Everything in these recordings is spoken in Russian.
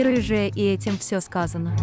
Ты рыжая, и этим все сказано.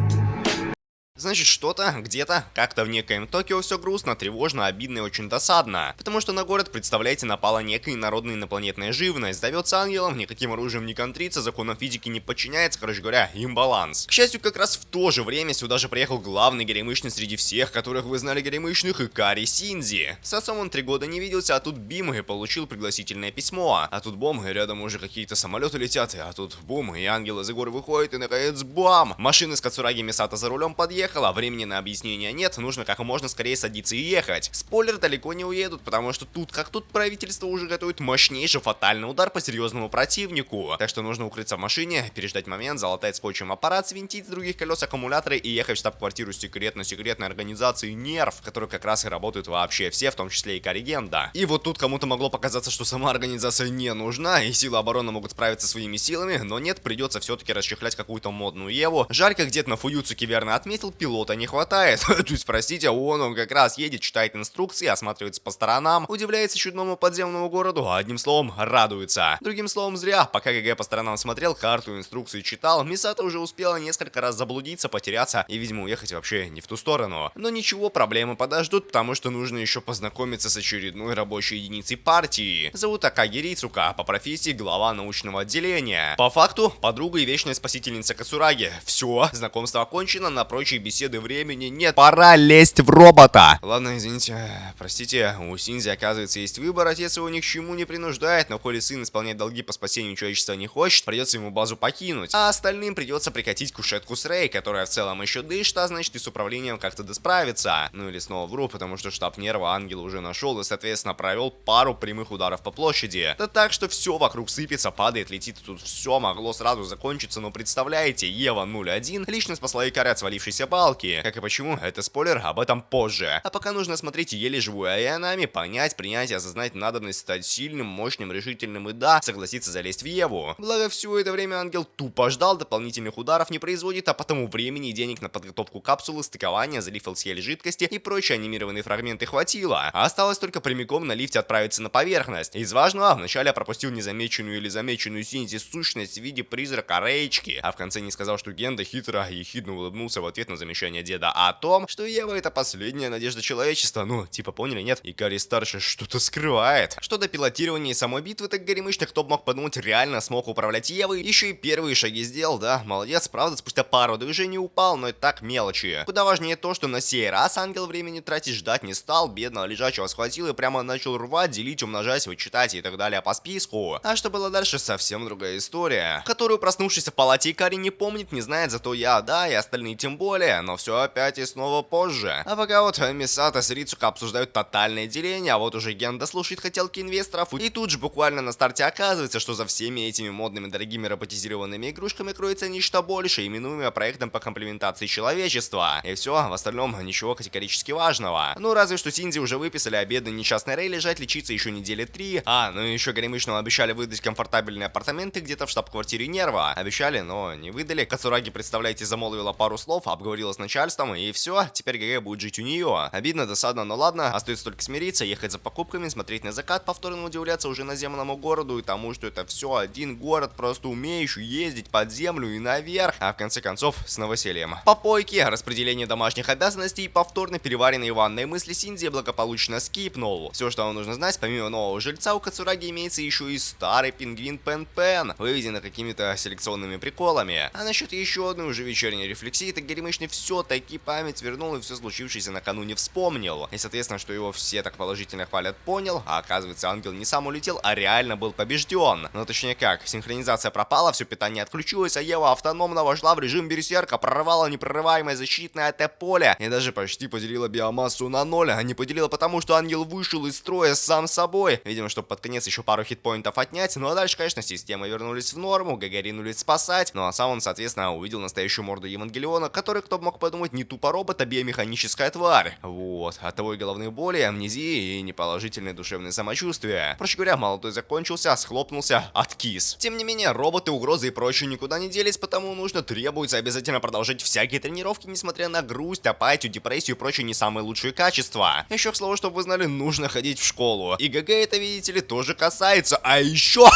Значит, что-то, где-то, как-то в некоем Токио все грустно, тревожно, обидно и очень досадно. Потому что на город, представляете, напала некая народная инопланетная живность, зовется ангелом, никаким оружием не контрится, законам физики не подчиняется, короче говоря, имбаланс. К счастью, как раз в то же время сюда же приехал главный горемычный среди всех, которых вы знали горемычных, Икари Синдзи. С отцом он 3 года не виделся, а тут бим и получил пригласительное письмо. А тут бом, и рядом уже какие-то самолеты летят, а тут бум, и ангел из горы выходит, и наконец бам! Машина с Кацураги Мисато за рулем подъехала. Времени на объяснение нет, нужно как можно скорее садиться и ехать. Спойлер, далеко не уедут, потому что тут как тут правительство уже готовит мощнейший фатальный удар по серьезному противнику. Так что нужно укрыться в машине, переждать момент, залатать скотчем аппарат, свинтить с других колес аккумуляторы и ехать в штаб-квартиру секретной организации Нерв, в которой как раз и работают вообще все, в том числе и Корригенда. И вот тут кому-то могло показаться, что сама организация не нужна, и силы обороны могут справиться своими силами, но нет, придется все-таки расчехлять какую-то модную Еву. Жаль, как где-то на Фуюцуки верно отметил, пилота не хватает. То есть, простите, он как раз едет, читает инструкции, осматривается по сторонам, удивляется чудному подземному городу, одним словом, радуется. Другим словом, зря. Пока ГГ по сторонам смотрел, карту, инструкции читал, Мисато уже успела несколько раз заблудиться, потеряться и, видимо, уехать вообще не в ту сторону. Но ничего, проблемы подождут, потому что нужно еще познакомиться с очередной рабочей единицей партии. Зовут Акаги Рицука, по профессии глава научного отделения. По факту, подруга и вечная спасительница Кацураги. Все, знакомство окончено, на прочие беседы времени нет, пора лезть в робота. Ладно, извините, простите, у Синдзи, оказывается, есть выбор, отец его ни к чему не принуждает, но коли сын исполнять долги по спасению человечества не хочет, придется ему базу покинуть, а остальным придется прикатить кушетку с Рей, которая в целом еще дышит, а значит и с управлением как-то досправиться. Ну или снова вру, потому что штаб Нерва ангел уже нашел и, соответственно, провел пару прямых ударов по площади. Да так, что все вокруг сыпется, падает, летит, и тут все могло сразу закончиться, но представляете, Ева 01 лично спасла Икаря от свалившейся балки. Как и почему, это спойлер, об этом позже. А пока нужно смотреть еле живую Аянами, понять, принять и осознать надобность стать сильным, мощным, решительным и да, согласиться залезть в Еву. Благо, все это время ангел тупо ждал, дополнительных ударов не производит, а потому времени и денег на подготовку капсулы, стыкование, залив LCL жидкости и прочие анимированные фрагменты хватило. А осталось только прямиком на лифте отправиться на поверхность. Из важного, вначале я пропустил незамеченную или замеченную Синдзи сущность в виде призрака Рейчки, а в конце не сказал, что Генда хитро и ехидно улыбнулся в ответ на замечание деда о том, что Ева это последняя надежда человечества. Ну, типа поняли, нет? Икари старший что-то скрывает. Что до пилотирования и самой битвы, так горемычный, кто бы мог подумать, реально смог управлять Евой. Еще и первые шаги сделал, да, молодец, правда, спустя пару движений упал, но это так мелочи. Куда важнее то, что на сей раз ангел времени тратить ждать не стал, бедного лежачего схватил и прямо начал рвать, делить, умножать, вычитать и так далее по списку. А что было дальше, совсем другая история, которую проснувшийся в палате Икари не помнит, не знает, зато я, да, и остальные тем более, но все опять и снова позже. А пока вот Мисато с Рицука обсуждают тотальное деление, а вот уже Генда слушает хотелки инвесторов, и тут же буквально на старте оказывается, что за всеми этими модными дорогими роботизированными игрушками кроется нечто большее, именуемое проектом по комплементации человечества. И все, в остальном ничего категорически важного. Ну разве что Синдзи уже выписали, а бедный несчастный Рей лежать лечиться еще недели 3. Ну и еще горемычному обещали выдать комфортабельные апартаменты где-то в штаб-квартире Нерва. Обещали, но не выдали. Кацураги, представляете, замолвила пару слов, обговорила с начальством, и все, теперь ГГ будет жить у нее. Обидно, досадно, но ладно, остается только смириться, ехать за покупками, смотреть на закат, повторно удивляться уже наземному городу и тому, что это все один город, просто умеющий ездить под землю и наверх, а в конце концов с новосельем. Попойки, распределение домашних обязанностей и повторно переваренные ванные мысли Синдзи благополучно скипнул. Все, что вам нужно знать, помимо нового жильца, у Кацураги имеется еще и старый пингвин Пен-Пен, выведенный какими-то селекционными приколами. А насчет еще одной уже вечерней рефлексии, так горемычный все-таки память вернул и все случившееся накануне вспомнил. И соответственно, что его все так положительно хвалят, понял, а оказывается ангел не сам улетел, а реально был побежден. Ну точнее как, синхронизация пропала, все питание отключилось, а Ева автономно вошла в режим берсерка, прорвала непрорываемое защитное АТ-поле и даже почти поделила биомассу на 0, а не поделила потому, что ангел вышел из строя сам собой. Видимо, чтобы под конец еще пару хитпоинтов отнять, ну а дальше, конечно, системы вернулись в норму, ГГ ринулись спасать, ну а сам он, соответственно, увидел настоящую морду Евангелиона, который, кто кто бы мог подумать, не тупо робот, а биомеханическая тварь. Вот, от того и головные боли, амнезии и неположительное душевное самочувствие. Проще говоря, молодой закончился, схлопнулся, откис. Тем не менее, роботы, угрозы и прочее никуда не делись, потому требуется обязательно продолжать всякие тренировки, несмотря на грусть, апатию, депрессию и прочие не самые лучшие качества. Еще, к слову, чтобы вы знали, нужно ходить в школу. И ГГ это, видите ли, тоже касается. А еще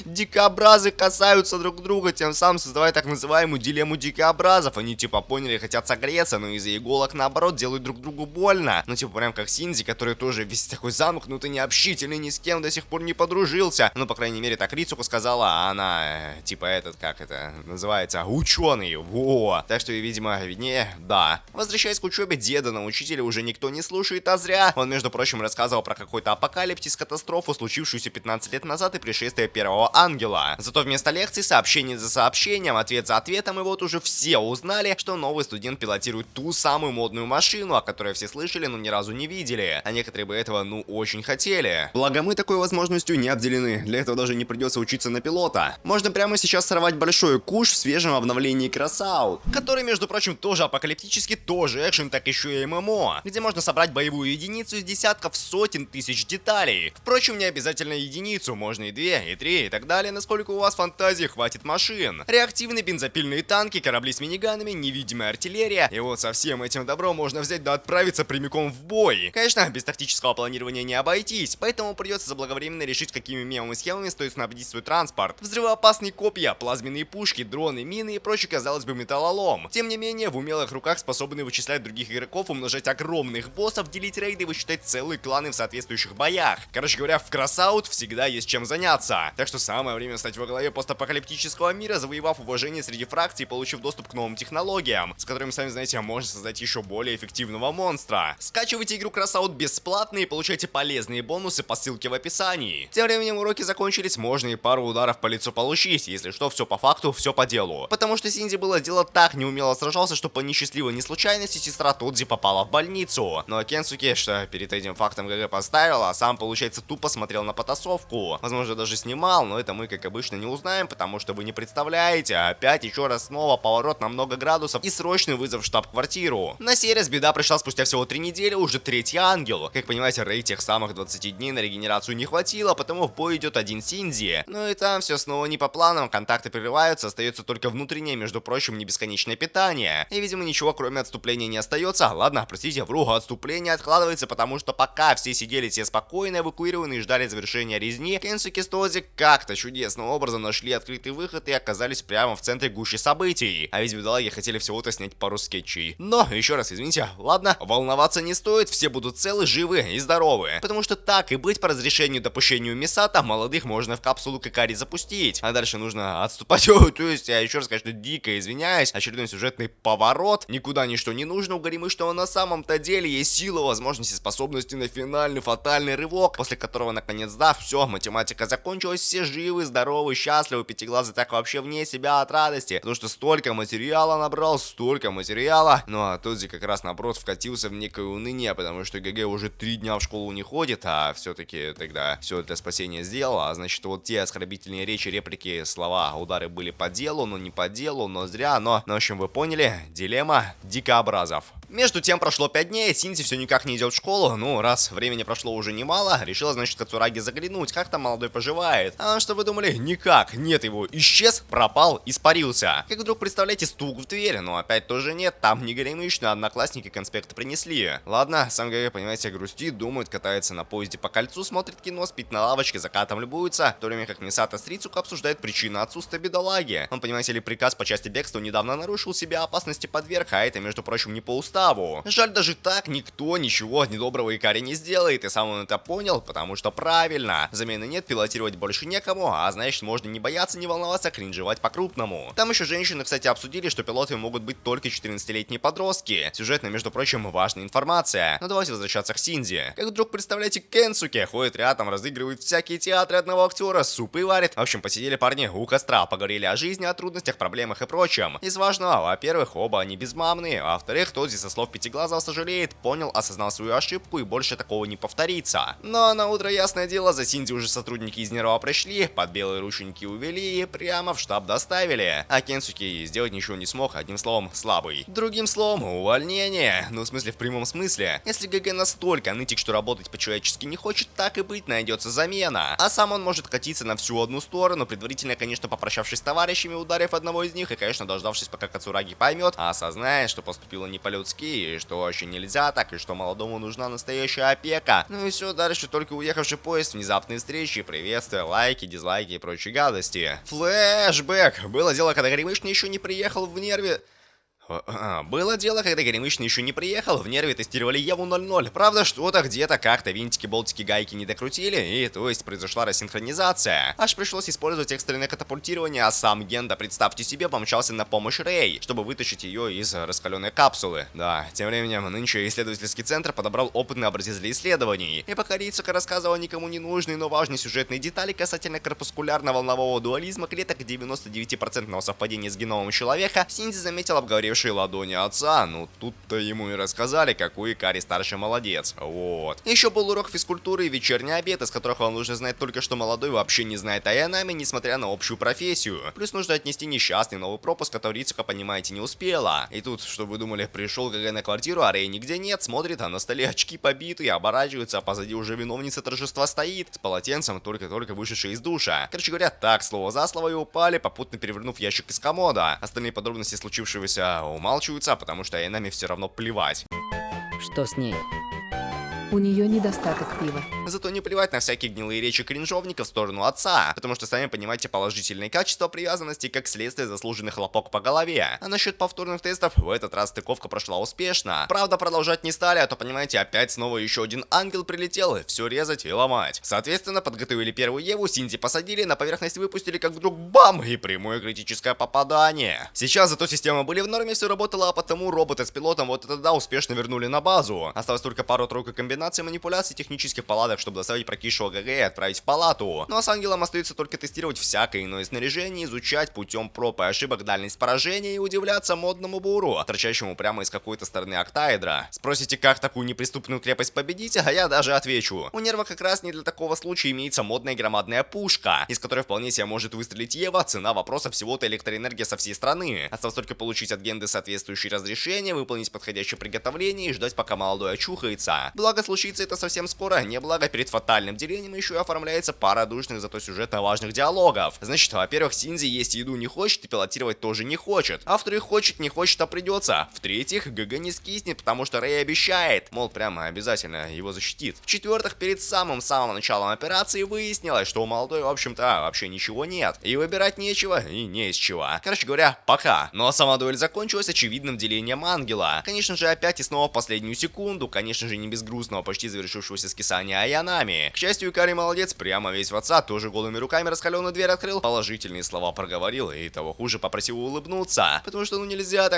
дикобразы касаются друг друга, тем самым создавая так называемую дилемму дикобразов. Они типа поняли, хотят согреться, но из-за иголок наоборот делают друг другу больно. Ну типа прям как Синдзи, который тоже весь такой замкнутый, необщительный, ни с кем до сих пор не подружился. Ну, по крайней мере, так Рицука сказала, а она типа этот, как это называется, ученый. Во. Так что, видимо, виднее, да. Возвращаясь к учебе, деда на учителя уже никто не слушает, а зря. Он, между прочим, рассказывал про какой-то апокалипсис, катастрофу, случившуюся 15 лет назад и пришествие первого ангела. Зато вместо лекций сообщение за сообщением, ответ за ответом, и вот уже все узнали, что новый студент пилотирует ту самую модную машину, о которой все слышали, но ни разу не видели. А некоторые бы этого, очень хотели. Благо мы такой возможностью не обделены. Для этого даже не придется учиться на пилота. Можно прямо сейчас сорвать большой куш в свежем обновлении Crossout, который, между прочим, тоже апокалиптический, тоже экшен, так еще и ММО, где можно собрать боевую единицу из десятков, сотен тысяч деталей. Впрочем, не обязательно единицу, можно и 2, и 3, и так далее, насколько у вас фантазии хватит машин. Реактивные бензопильные танки, корабли с миниганами, невидимая артиллерия, и вот со всем этим добром можно взять да отправиться прямиком в бой. Конечно, без тактического планирования не обойтись, поэтому придется заблаговременно решить, какими мемами схемами стоит снабдить свой транспорт. Взрывоопасные копья, плазменные пушки, дроны, мины и прочий, казалось бы, металлолом. Тем не менее, в умелых руках способны вычислять других игроков, умножать огромных боссов, делить рейды и вычитать целые кланы в соответствующих боях. Короче говоря, в Crossout всегда есть чем заняться. Так что самое время стать во главе постапокалиптического мира, завоевав уважение среди фракций и получив доступ к новым технологиям, с которыми, сами знаете, можно создать еще более эффективного монстра. Скачивайте игру Crossout бесплатно и получайте полезные бонусы по ссылке в описании. Тем временем уроки закончились, можно и пару ударов по лицу получить. Если что, все по факту, все по делу. Потому что Синдзи было дело так неумело сражался, что по несчастливой неслучайности сестра Тодзи попала в больницу. Но Кенсуке, что перед этим фактом ГГ поставил, а сам, получается, тупо смотрел на потасовку. Возможно, даже снимал, но это мы, как обычно, не узнаем, потому что вы не представляете. Опять еще раз снова поворот на много градусов и срочный вызов в штаб-квартиру. На сей раз беда пришла спустя всего 3 недели, уже третий ангел. Как понимаете, рейд тех самых 20 дней на регенерацию не хватило, потому в бой идет один Синдзи. Ну и там все снова не по планам, контакты прерываются, остается только внутреннее, между прочим, не бесконечное питание. И, видимо, ничего кроме отступления не остается. Ладно, простите, вру, отступление откладывается, потому что пока все сидели все спокойно, эвакуированы и ждали завершения резни, Кенсуке с Тодзи как-то чудесным образом нашли открытый выход и оказались прямо в центре гущи событий. А ведь бедолаги хотели всего-то снять пару скетчей. Но, еще раз извините, ладно, волноваться не стоит, все будут целы, живы и здоровы. Потому что так и быть, по разрешению допущению Мисата, молодых можно в капсулу Кикари запустить. А дальше нужно отступать. То есть, я еще раз, конечно, дико извиняюсь, очередной сюжетный поворот. Никуда ничто не нужно, угорим, и что на самом-то деле есть сила, возможности, способности на финальный фатальный рывок, после которого, наконец, да, все, математика закончилась, все живы, здоровы, счастливы, пятиглазый так вообще вне себя от радости, потому что столько материала набрал, столько материала. Ну а Тодзи как раз наоборот вкатился в некое уныние, потому что ГГ уже 3 дня в школу не ходит, а все-таки тогда все для спасения сделал, а значит вот те оскорбительные речи, реплики, слова, удары были по делу, но не по делу, но зря, но в общем вы поняли, дилемма дикообразов. Между тем прошло 5 дней, Синдзи все никак не идет в школу, ну раз времени прошло уже немало, решила, значит, Кацураги заглянуть, как там молодой поживает. А что вы думали? Никак, нет его, исчез, пропал, испарился. Как вдруг, представляете, стук в дверь, но опять тоже нет, там не горемычно, одноклассники конспекты принесли. Ладно, сам ГГ, понимаете, грустит, думает, катается на поезде по кольцу, смотрит кино, спит на лавочке, закатом любуется, в то время как Мисата с Рицуко обсуждает причины отсутствия бедолаги. Он, понимаете ли, приказ по части бегства недавно нарушил, себя опасности подверг, а это, между прочим, не по уставу. Жаль, даже так никто ничего недоброго Икари не сделает, и сам он это понял, потому что правильно, замены нет, пилотировать больше некому, а значит можно не бояться, не волноваться, кринжевать по-крупному. Там еще женщины, кстати, обсудили, что пилотами могут быть только 14-летние подростки. Сюжетно, между прочим, важная информация. Но давайте возвращаться к Синдзи. Как вдруг, представляете, Кенсуке ходит рядом, разыгрывает всякие театры одного актера, супы варит. В общем, посидели парни у костра, поговорили о жизни, о трудностях, проблемах и прочем. Из важного, во-первых, оба они безмамные, а во-вторых, Тодзи со слов Пятиглазого сожалеет, понял, осознал свою ошибку и больше такого не повторится. Но на утро, ясное дело, за Синди уже сотрудники из Нерва пришли, под белые рученьки увели и прямо в штаб доставили. А Кенсуки сделать ничего не смог, одним словом, слабый. Другим словом, увольнение. Ну, в смысле, в прямом смысле. Если ГГ настолько нытик, что работать по-человечески не хочет, так и быть, найдется замена. А сам он может катиться на всю одну сторону, предварительно, конечно, попрощавшись с товарищами, ударив одного из них, и, конечно, дождавшись, пока Кацураги поймет, а осознает, что поступило не по-людски, и что вообще нельзя так, и что молодому нужна настоящая опека. Ну и все, дальше только уехавший поезд, внезапные встречи, приветствия, лайки, дизлайки и прочие гадости. Флэшбэк! Было дело, когда Горемычный еще не приехал в Нерве. Было дело, когда Горемычный еще не приехал, в Нерве тестировали Еву 0.0. Правда, что-то где-то как-то винтики, болтики, гайки не докрутили, и то есть произошла рассинхронизация. Аж пришлось использовать экстренное катапультирование, а сам Генда, представьте себе, помчался на помощь Рэй, чтобы вытащить ее из раскаленной капсулы. Да, тем временем нынче исследовательский центр подобрал опытный образец для исследований. И пока Рицука рассказывал никому не нужные, но важные сюжетные детали касательно корпускулярно-волнового дуализма клеток 99% совпадения с геномом человека, Синзи заметил обговоривший ладони отца. Ну тут-то ему и рассказали, какой Икари старший молодец. Вот. Еще был урок физкультуры и вечерний обед, из которых вам нужно знать только, что молодой вообще не знает о Янами, несмотря на общую профессию. Плюс нужно отнести несчастный новый пропуск, который Рицука, понимаете, не успела. И тут, что вы думали, пришел ГГ на квартиру, а Рэй нигде нет, смотрит, а на столе очки побитые, оборачиваются, а позади уже виновница торжества стоит, с полотенцем, только-только вышедшая из душа. Короче говоря, так, слово за слово, и упали, попутно перевернув ящик из комода. Остальные подробности случившегося умалчиваются, потому что Янами все равно плевать. Что с ней? У нее недостаток пива. Зато не плевать на всякие гнилые речи кринжовника в сторону отца, потому что, сами понимаете, положительные качества привязанности как следствие заслуженный хлопок по голове. А насчет повторных тестов, в этот раз стыковка прошла успешно. Правда, продолжать не стали, а то, понимаете, опять снова еще один ангел прилетел, и все резать и ломать. Соответственно, подготовили первую Еву, Синди посадили, на поверхность выпустили, как вдруг бам! И прямое критическое попадание. Сейчас зато системы были в норме, все работало, а потому роботы с пилотом вот это да успешно вернули на базу. Осталось только пару-тройку комбинаций манипуляций технических палаток, чтобы доставить прокисшего ГГ и отправить в палату. Ну а с ангелом остается только тестировать всякое иное снаряжение, изучать путем проб и ошибок дальность поражения и удивляться модному буру, торчащему прямо из какой-то стороны октаэдра. Спросите, как такую неприступную крепость победить, а я даже отвечу. У Нерва как раз не для такого случая имеется модная громадная пушка, из которой вполне себе может выстрелить Ева, цена вопроса всего-то электроэнергия со всей страны. Осталось только получить от Генды соответствующее разрешение, выполнить подходящее приготовление и ждать, пока молодой очухается. Благо случится это совсем скоро, не благо перед фатальным делением еще и оформляется пара душных, зато сюжетно важных диалогов. Значит, во-первых, Синзи есть еду не хочет и пилотировать тоже не хочет. А в-вторых, хочет, не хочет, а придется. В-третьих, ГГ не скиснет, потому что Рэй обещает, мол, прямо обязательно его защитит. В-четвертых, перед самым началом операции выяснилось, что у молодой, в общем-то, вообще ничего нет. И выбирать нечего, и не из чего. Короче говоря, пока. Но сама дуэль закончилась очевидным делением ангела. Конечно же, опять и снова в последнюю секунду, конечно же, не без грустного почти завершившегося скисания Аянами. К счастью, Икари молодец, прямо весь в отца, тоже голыми руками раскаленную дверь открыл, положительные слова проговорил и того хуже попросил улыбнуться. Потому что ну нельзя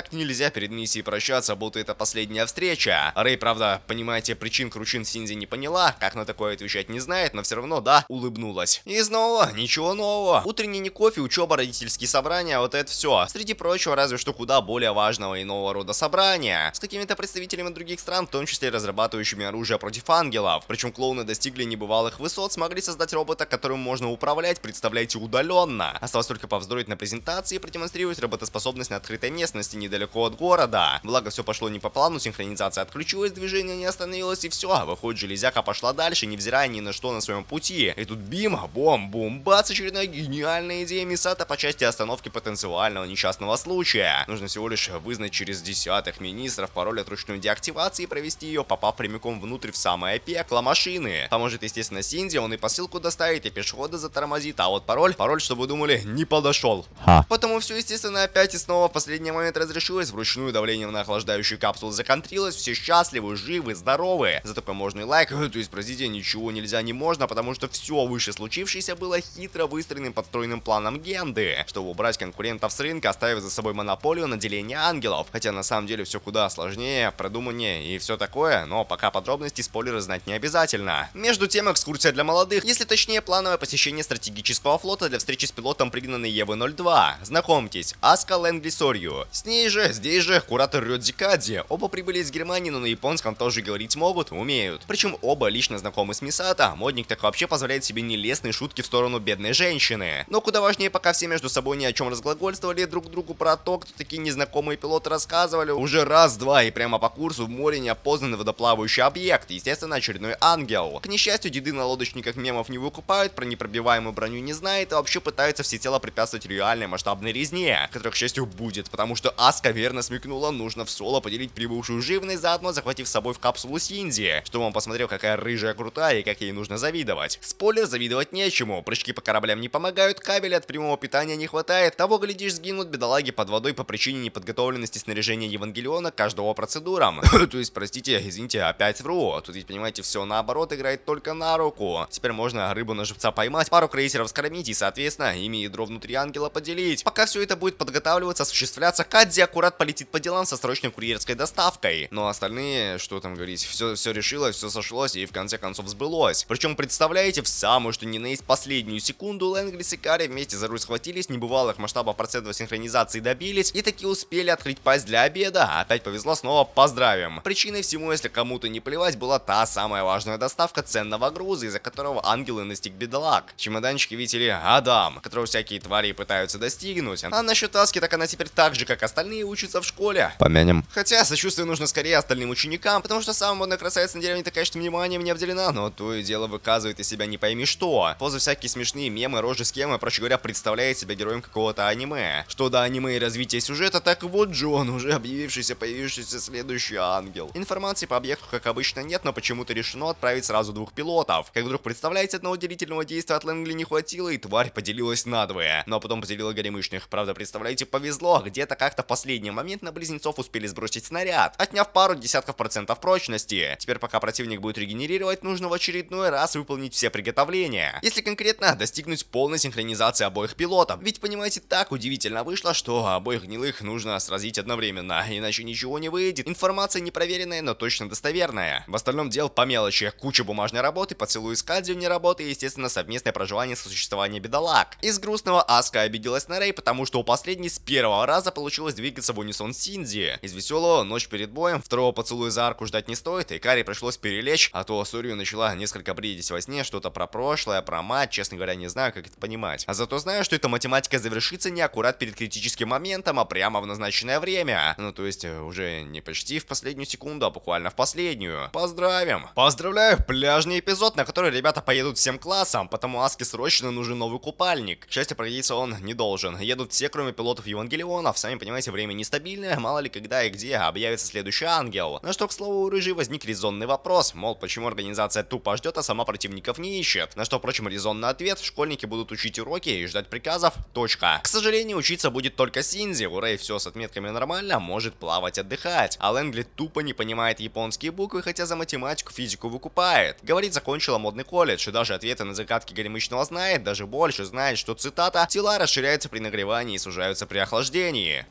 перед миссией прощаться, будто это последняя встреча. Рэй, правда, понимаете, причин-кручин Синзи не поняла, как на такое отвечать не знает, но все равно, да, улыбнулась. И снова, ничего нового. Утренний не кофе, учеба, родительские собрания, вот это все. Среди прочего, разве что куда более важного и нового рода собрания. С какими-то представителями других стран, в том числе разрабатывающими оружие против ангелов. Причем клоуны достигли небывалых высот, смогли создать робота, которым можно управлять, представляете, удаленно. Осталось только повздорить на презентации и продемонстрировать работоспособность на открытой местности недалеко от города. Благо все пошло не по плану, синхронизация отключилась, движение не остановилось и все. Выходит, железяка пошла дальше, невзирая ни на что на своем пути. И тут бим, бом, бум, бац, очередная гениальная идея Мисата по части остановки потенциального несчастного случая. Нужно всего лишь вызнать через десятых министров пароль от ручной деактивации и провести ее, попав прямиком внутрь в самое пекло машины. Поможет, естественно, Синди, он и посылку доставит, и пешехода затормозит, а вот пароль, что вы думали, не подошел. Потому все, естественно, опять и снова в последний момент разрешилось, вручную давлением на охлаждающую капсулу законтрилось, все счастливы, живы, здоровы. За такой можно и лайк, то есть, простите, ничего нельзя, не можно, потому что все выше случившееся было хитро выстроенным подстроенным планом Генды, чтобы убрать конкурентов с рынка, оставив за собой монополию на деление ангелов. Хотя на самом деле все куда сложнее, продуманнее и все такое, но пока подробности подробности, спойлеры знать не обязательно. Между тем, экскурсия для молодых, если точнее плановое посещение стратегического флота для встречи с пилотом пригнанной Евы-02. Знакомьтесь, Аска Лэнгли Сорью. Здесь же куратор Рёдзи Кадзи. Оба прибыли из Германии, но на японском тоже говорить могут, умеют. Причем оба лично знакомы с Мисато. Модник так вообще позволяет себе нелестные шутки в сторону бедной женщины. Но куда важнее, пока все между собой ни о чем разглагольствовали друг другу про то, кто такие незнакомые пилоты рассказывали, уже раз-два и прямо по курсу в море неопознанный водоплавающий объект, естественно, очередной ангел. К несчастью, деды на лодочниках мемов не выкупают, про непробиваемую броню не знает, и вообще пытаются всецело препятствовать реальной масштабной резне, которая, к счастью, будет, потому что Аска верно смекнула, нужно в соло поделить прибывшую живность, заодно захватив с собой в капсулу Синди, чтобы он посмотрел, какая рыжая крутая и как ей нужно завидовать. Спойлер, завидовать нечему, прыжки по кораблям не помогают, кабеля от прямого питания не хватает, того, глядишь, сгинут бедолаги под водой по причине неподготовленности снаряжения Евангелиона каждого процедурам. То есть, простите, извините, опять вру. Тут ведь, понимаете, все наоборот играет только на руку. Теперь можно рыбу на живца поймать, пару крейсеров скормить и, соответственно, ими ядро внутри ангела поделить. Пока все это будет подготавливаться, осуществляться, Кадзи аккурат полетит по делам со срочной курьерской доставкой. Но остальные, что там говорить, все решилось, все сошлось и в конце концов сбылось. Причем, представляете, в самую что ни на есть последнюю секунду Лэнглис и Карри вместе за руль схватились, небывалых масштабов процентов синхронизации добились и таки успели открыть пасть для обеда. Опять повезло, снова поздравим. Причиной всему, если кому-то не плевать, была та самая важная доставка ценного груза, из-за которого ангелы настиг бедолаг. Чемоданчики, видите ли, Адам, которого всякие твари пытаются достигнуть. А насчет Аски, так она теперь так же, как остальные, учится в школе. Помянем. Хотя сочувствие нужно скорее остальным ученикам, потому что самая модная красавица на деревне-то, конечно, вниманием не обделена, но то и дело выказывает из себя не пойми что. Позы всякие смешные, мемы, рожи, схемы, проще говоря, представляет себя героем какого-то аниме. Что до аниме и развития сюжета, так вот Джон, уже появившийся следующий ангел. Информации по объекту, как обычно, нет, но почему-то решено отправить сразу двух пилотов. Как вдруг представляете, одного делительного действия от Лэнгли не хватило, и тварь поделилась надвое. Но потом поделила горемычных. Правда, представляете, повезло, где-то как-то в последний момент на близнецов успели сбросить снаряд, отняв пару десятков процентов прочности. Теперь, пока противник будет регенерировать, нужно в очередной раз выполнить все приготовления. Если конкретно, достигнуть полной синхронизации обоих пилотов. Ведь, понимаете, так удивительно вышло, что обоих гнилых нужно сразить одновременно, иначе ничего не выйдет. Информация непроверенная, но точно достоверная. В остальном дел по мелочи. Куча бумажной работы, поцелуй с Кадзи вне работы и, естественно, совместное проживание и сосуществование бедолаг. Из грустного Аска обиделась на Рэй, потому что у последней с первого раза получилось двигаться в унисон с Синди. Из веселого ночь перед боем, второго поцелуя за арку ждать не стоит, и Карри пришлось перелечь, а то Сорью начала несколько бредить во сне, что-то про прошлое, про мать, честно говоря, не знаю, как это понимать. А зато знаю, что эта математика завершится не аккурат перед критическим моментом, а прямо в назначенное время. Ну, то есть, уже не почти в последнюю секунду, а буквально в последнюю. Поздравим! Поздравляю! Пляжный эпизод, на который ребята поедут всем классом, потому Аске срочно нужен новый купальник. К счастью, пригодиться он не должен. Едут все, кроме пилотов Евангелионов. Сами понимаете, время нестабильное, мало ли когда и где объявится следующий ангел. На что, к слову, у Рыжей возник резонный вопрос, мол, почему организация тупо ждет, а сама противников не ищет. На что, впрочем, резонный ответ: школьники будут учить уроки и ждать приказов. Точка. К сожалению, учиться будет только Синзи. У Рэй все с отметками нормально, может плавать, отдыхать. А Лэнгли тупо не понимает японские буквы, хотя за математику, физику выкупает. Говорит, закончила модный колледж, и даже ответы на загадки горемычного знает, даже больше знает, что, цитата, тела расширяются при нагревании и сужаются при охлаждении.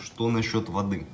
Что насчет воды?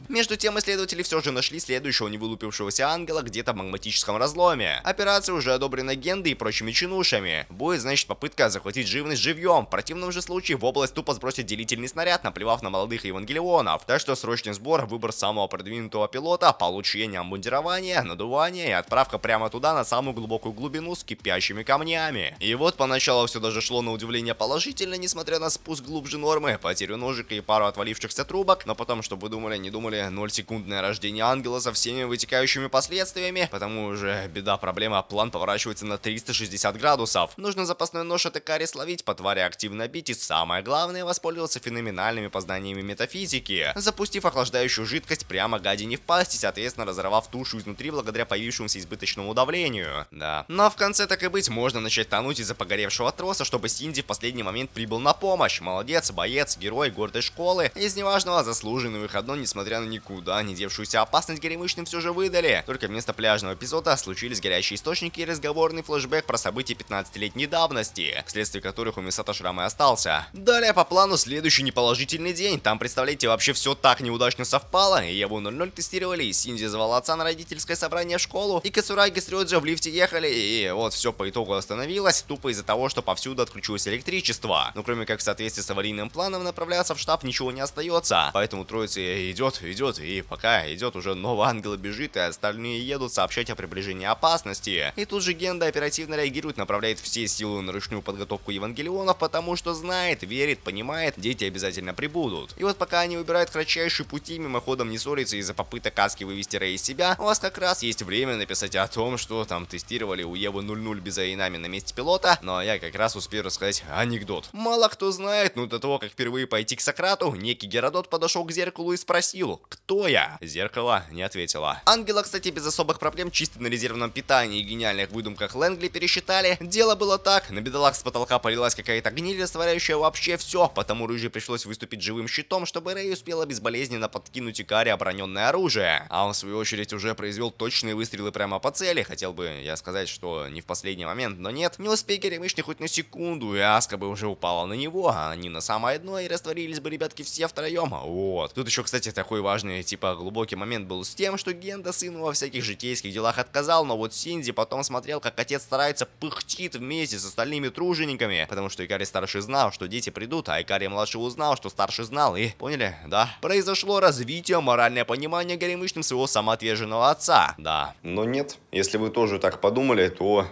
Между тем, исследователи все же нашли следующего невылупившегося ангела где-то в магматическом разломе. Операция уже одобрена Гендой и прочими чинушами. Будет, значит, попытка захватить живность живьем. В противном же случае в область тупо сбросит делительный снаряд, наплевав на молодых евангелионов. Так что срочный сбор, выбор самого продвинутого пилота, получение обмундирования, надувание и отправка прямо туда, на самую глубокую глубину с кипящими камнями. И вот поначалу все даже шло на удивление положительно, несмотря на спуск глубже нормы, потерю ножика и пару отвалившихся трубок, но потом, чтобы вы думали, не думали, 0-секундное рождение ангела со всеми вытекающими последствиями, потому уже беда, проблема, план поворачивается на 360 градусов. Нужно запасной нож от Икари словить, по твари активно бить и, самое главное, воспользоваться феноменальными познаниями метафизики, запустив охлаждающую жидкость прямо гадине в пасть и, соответственно, разорвав тушу изнутри благодаря появившемуся избыточному давлению. Да. Но в конце, так и быть, можно начать тонуть из-за погоревшего троса, чтобы Синди в последний момент прибыл на помощь. Молодец, боец, герой гордой школы. Из неважного заслуженный выходной, несмотря на никуда не девшуюся опасность Горемычным все же выдали. Только вместо пляжного эпизода случились горячие источники и разговорный флешбэк про события 15-летней давности, вследствие которых у Мисато шрам и остался. Далее по плану следующий неположительный день. Там, представляете, вообще все так неудачно совпало. И Еву 00 тестировали, и Синди звал отца на родительское собрание в школу, и Кацураги с Рёджо в лифте ехали, и вот все по итогу остановилось, тупо из-за того, что повсюду отключилось электричество. Но кроме как в соответствии с аварийным планом направляться в штаб ничего не остается. Поэтому троица идет, и пока идет, уже новый ангел бежит, и остальные едут сообщать о приближении опасности. И тут же Генда оперативно реагирует, направляет все силы на ручную подготовку евангелионов, потому что знает, верит, понимает, дети обязательно прибудут. И вот пока они выбирают кратчайшие пути, мимоходом не ссориться из-за попыток Аски вывести Рэй из себя, у вас как раз есть время написать о том, что там тестировали у Евы 00 без Айнами на месте пилота, но я как раз успею рассказать анекдот. Мало кто знает, но до того, как впервые пойти к Сократу, некий Геродот подошел к зеркалу и спросил: «Кто я?» Зеркало не ответило. Ангела, кстати, без особых проблем, чисто на резервном питании и гениальных выдумках Лэнгли пересчитали. Дело было так, на бедолаг с потолка полилась какая-то гниль, растворяющая вообще все, потому Рыжий пришлось выступить живым щитом, чтобы Рэй успела безболезненно подкинуть Икари обороненное оружие. А он, в свою очередь, уже произвел точные выстрелы прямо по цели. Хотел бы я сказать, что не в последний момент, но нет. Не успей Горемычный хоть на секунду, и Аска бы уже упала на него, а они на самое дно, и растворились бы ребятки все втроем. Вот. Тут еще, кстати, такой важный, типа, глубокий момент был с тем, что Генда сыну во всяких житейских делах отказал, но вот Синди потом смотрел, как отец старается, пыхтит вместе с остальными тружениками, потому что Икари старший знал, что дети придут, а Икари младший узнал, что старший знал, и, поняли, да? Произошло развитие, моральное понимание Горемычным своего самоотверженного отца, да. Но нет, если вы тоже так подумали, то...